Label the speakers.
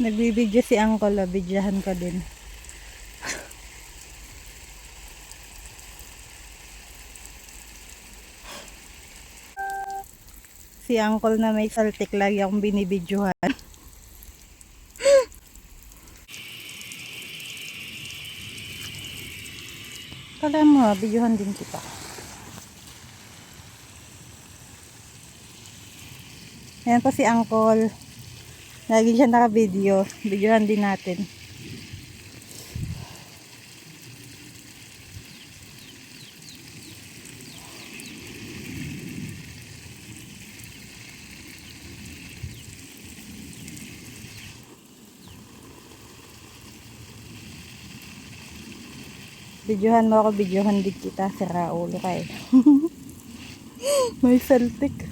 Speaker 1: Nagbibideo si Uncle, bidyahan ko din. Si Uncle na may saltik, lagi akong binibidyohan. Kala mo, bidyohan din kita. Ayan pa si Uncle. Lagi siya naka-video. Bidyohan din natin. Bidyohan mo ako, bidyohan din kita. Sira ulo ka eh. May saltik.